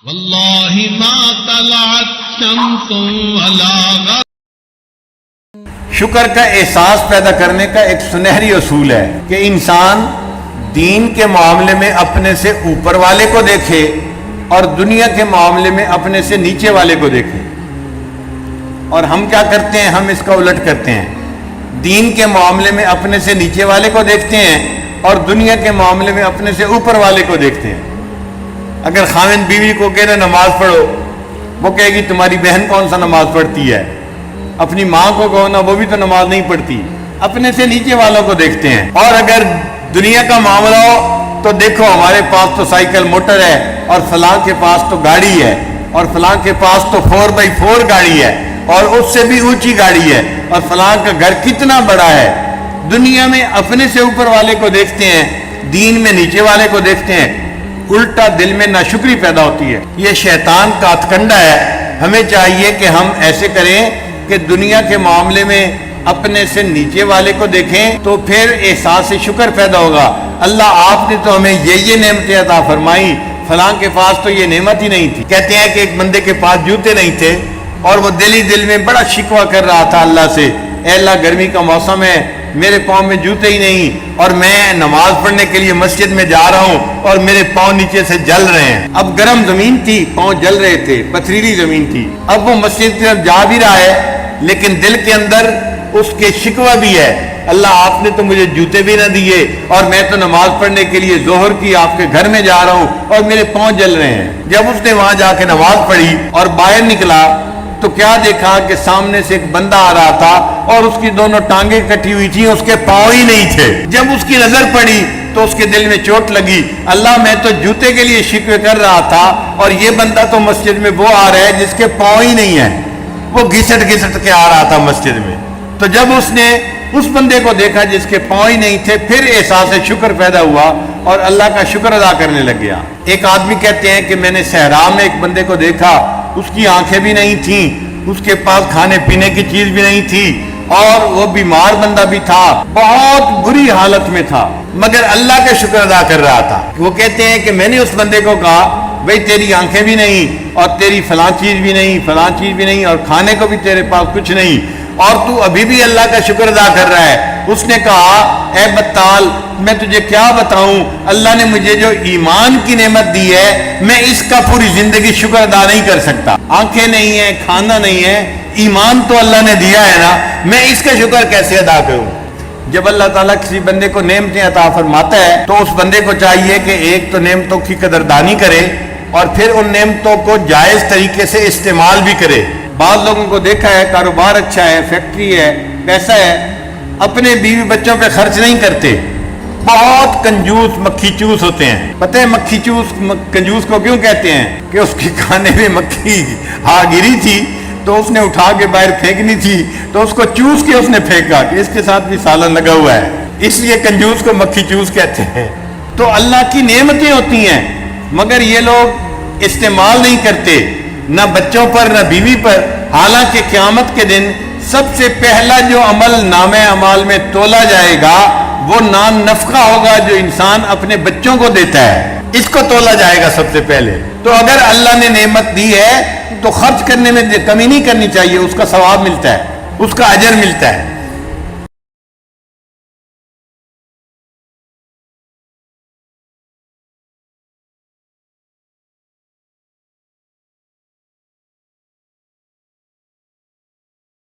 واللہ ما طلعت شمس ولا غربت۔ شکر کا احساس پیدا کرنے کا ایک سنہری اصول ہے کہ انسان دین کے معاملے میں اپنے سے اوپر والے کو دیکھے اور دنیا کے معاملے میں اپنے سے نیچے والے کو دیکھے۔ اور ہم کیا کرتے ہیں؟ ہم اس کا الٹ کرتے ہیں، دین کے معاملے میں اپنے سے نیچے والے کو دیکھتے ہیں اور دنیا کے معاملے میں اپنے سے اوپر والے کو دیکھتے ہیں۔ اگر خاوند بیوی کو کہے نا نماز پڑھو، وہ کہے گی تمہاری بہن کون سا نماز پڑھتی ہے؟ اپنی ماں کو کہو نا، وہ بھی تو نماز نہیں پڑھتی۔ اپنے سے نیچے والوں کو دیکھتے ہیں۔ اور اگر دنیا کا معاملہ ہو تو دیکھو ہمارے پاس تو سائیکل موٹر ہے، اور فلاں کے پاس تو گاڑی ہے، اور فلاں کے پاس تو 4x4 گاڑی ہے، اور اس سے بھی اونچی گاڑی ہے، اور فلاں کا گھر کتنا بڑا ہے۔ دنیا میں اپنے سے اوپر والے کو دیکھتے ہیں، دین میں نیچے والے کو دیکھتے ہیں۔ الٹا دل میں ناشکری پیدا ہوتی ہے۔ یہ شیطان کا ہتھکنڈہ ہے۔ ہمیں چاہیے کہ ہم ایسے کریں کہ دنیا کے معاملے میں اپنے سے نیچے والے کو دیکھیں، تو پھر احساس شکر پیدا ہوگا۔ اللہ آپ نے تو ہمیں یہ نعمتیں عطا فرمائی، فلاں کے پاس تو یہ نعمت ہی نہیں تھی۔ کہتے ہیں کہ ایک بندے کے پاس جوتے نہیں تھے اور وہ دل ہی دل میں بڑا شکوہ کر رہا تھا اللہ سے، اے اللہ گرمی کا موسم ہے، میرے پاؤں میں جوتے ہی نہیں، اور میں نماز پڑھنے کے لیے مسجد میں جا رہا ہوں اور میرے پاؤں نیچے سے جل رہے ہیں۔ اب گرم زمین تھی، پاؤں جل رہے تھے، پتھریلی زمین تھی۔ اب وہ مسجد کی طرف جا بھی رہا ہے، لیکن دل کے اندر اس کے شکوہ بھی ہے، اللہ آپ نے تو مجھے جوتے بھی نہ دیے، اور میں تو نماز پڑھنے کے لیے ظہر کی آپ کے گھر میں جا رہا ہوں اور میرے پاؤں جل رہے ہیں۔ جب اس نے وہاں جا کے نماز پڑھی اور باہر نکلا تو کیا دیکھا کہ سامنے سے ایک بندہ آ رہا تھا اور اس کی دونوں ٹانگیں کٹی ہوئی تھیں، اس کے پاؤں ہی نہیں تھے۔ جب اس کی نظر پڑی تو اس کے دل میں چوٹ لگی، اللہ میں تو جوتے کے لیے شکوے کر رہا تھا، اور یہ بندہ تو مسجد میں وہ آ رہا ہے جس کے پاؤں ہی نہیں ہیں۔ وہ گھسٹ کے آ رہا تھا مسجد میں۔ تو جب اس نے اس بندے کو دیکھا جس کے پاؤں ہی نہیں تھے، پھر احساس شکر پیدا ہوا اور اللہ کا شکر ادا کرنے لگ گیا۔ ایک آدمی کہتے ہیں کہ میں نے صحرا میں ایک بندے کو دیکھا، اس کی آنکھیں بھی نہیں تھیں، اس کے پاس کھانے پینے کی چیز بھی نہیں تھی، اور وہ بیمار بندہ بھی تھا، بہت بری حالت میں تھا، مگر اللہ کا شکر ادا کر رہا تھا۔ وہ کہتے ہیں کہ میں نے اس بندے کو کہا بھئی تیری آنکھیں بھی نہیں، اور تیری فلاں چیز بھی نہیں، فلاں چیز بھی نہیں، اور کھانے کو بھی تیرے پاس کچھ نہیں، اور تو ابھی بھی اللہ کا شکر ادا کر رہا ہے۔ اس نے کہا اے بطال، میں تجھے کیا بتاؤں، اللہ نے مجھے جو ایمان کی نعمت دی ہے، میں اس کا پوری زندگی شکر ادا نہیں کر سکتا۔ آنکھیں نہیں ہیں، کھانا نہیں ہے، ایمان تو اللہ نے دیا ہے نا، میں اس کا شکر کیسے ادا کروں؟ جب اللہ تعالیٰ کسی بندے کو نعمتیں عطا فرماتا ہے تو اس بندے کو چاہیے کہ ایک تو نعمتوں کی قدردانی کرے، اور پھر ان نعمتوں کو جائز طریقے سے استعمال بھی کرے۔ بعض لوگوں کو دیکھا ہے کاروبار اچھا ہے، فیکٹری ہے، پیسہ ہے، اپنے بیوی بچوں پہ خرچ نہیں کرتے، بہت کنجوس مکھی چوس ہوتے ہیں۔ پتہ ہے مکھی چوس کنجوس کو کیوں کہتے ہیں؟ کہ اس کے کھانے میں مکھی آ گری تھی تو اس نے اٹھا کے باہر پھینکنی تھی، تو اس کو چوس کے اس نے پھینکا کہ اس کے ساتھ بھی سالن لگا ہوا ہے، اس لیے کنجوس کو مکھی چوس کہتے ہیں۔ تو اللہ کی نعمتیں ہوتی ہیں مگر یہ لوگ استعمال نہیں کرتے، نہ بچوں پر نہ بیوی پر۔ حالانکہ قیامت کے دن سب سے پہلا جو عمل نامہ اعمال میں تولا جائے گا وہ نان نفقہ ہوگا جو انسان اپنے بچوں کو دیتا ہے، اس کو تولا جائے گا سب سے پہلے۔ تو اگر اللہ نے نعمت دی ہے تو خرچ کرنے میں کمی نہیں کرنی چاہیے، اس کا ثواب ملتا ہے، اس کا اجر ملتا ہے۔